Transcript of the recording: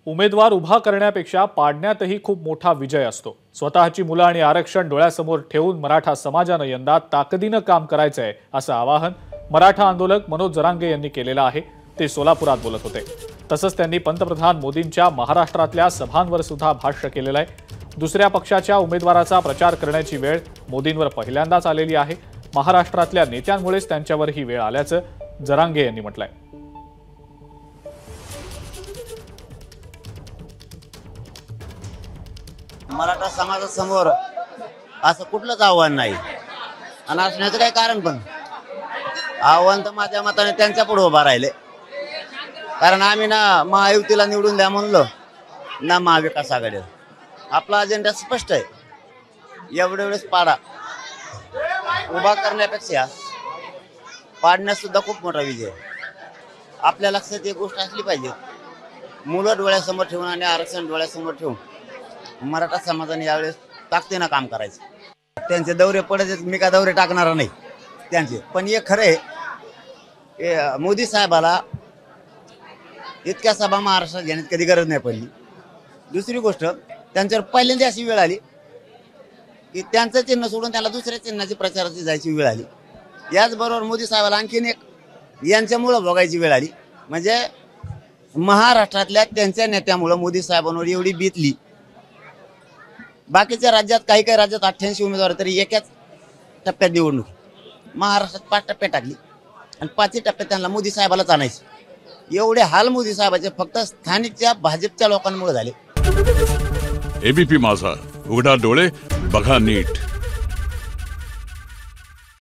उमेदवार उभा करण्यापेक्षा पाडण्यातही खूप मोठा विजय असतो। स्वतःची मुलं आणि आरक्षण डोळ्यासमोर ठेवून मराठा समाजानं यंदा ताकदीनं काम करायचंय असं आवाहन मराठा आंदोलक मनोज जरांगे यांनी केलेलं आहे। ते सोलापुरात बोलत होते। तसंच त्यांनी पंतप्रधान मोदींच्या महाराष्ट्रातल्या सभांवर सुद्धा भाष्य केलेलं आहे। दुसऱ्या पक्षाच्या उमेदवाराचा प्रचार करण्याची वेळ मोदींवर पहिल्यांदाच आलेली आहे। महाराष्ट्रातल्या नेत्यांमुळेच त्यांच्यावर ही वेळ आल्याचं जरांगे यांनी म्हटलंय। मराठा समाजासमोर असं कुठलंच आव्हान नाही आणि असण्याचं काही कारण पण आव्हान तर माझ्या मताने त्यांच्या पुढे उभा राहिले। कारण आम्ही ना महायुतीला निवडून द्या म्हणलो ना महाविकास आघाडीला। आपला अजेंडा स्पष्ट आहे। एवढे वेळेस पाडा उभा करण्यापेक्षा पाडण्यात सुद्धा खूप मोठा विजय आहे। आपल्या लक्षात एक गोष्ट असली पाहिजे, मुलं डोळ्यासमोर ठेवून आणि आरक्षण डोळ्यासमोर ठेवून मराठा समाजाने यावेळेस ताकदीनं काम करायचं। त्यांचे दौरे पडत, मी का दौरे टाकणार नाही त्यांचे, पण हे खरं आहे मोदी साहेबाला इतक्या सभा महाराष्ट्रात घेण्यात कधी गरज नाही पडली। दुसरी गोष्ट, त्यांच्यावर पहिल्यांदा अशी वेळ आली की त्यांचं चिन्ह सोडून त्याला दुसऱ्या चिन्हाची प्रचाराची जायची वेळ आली। याचबरोबर मोदी साहेबाला आणखीन एक यांच्यामुळं भोगायची वेळ आली, म्हणजे महाराष्ट्रातल्या त्यांच्या नेत्यामुळं मोदी साहेबांवर एवढी बीतली। बाकीच्या राज्यात काही राज्यात 88 उमेदवार तरी एकाच टप्प्यात निवडणूक, महाराष्ट्रात 5 टप्प्यात टाकली आणि 5ही टप्प्यात त्यांना मोदी साहेबालाच आणायचे। एवढे हाल मोदी साहेबाचे फक्त स्थानिकच्या भाजपच्या लोकांमुळे झाले। एबीपी माझा, उघडा डोळे बघा नीट।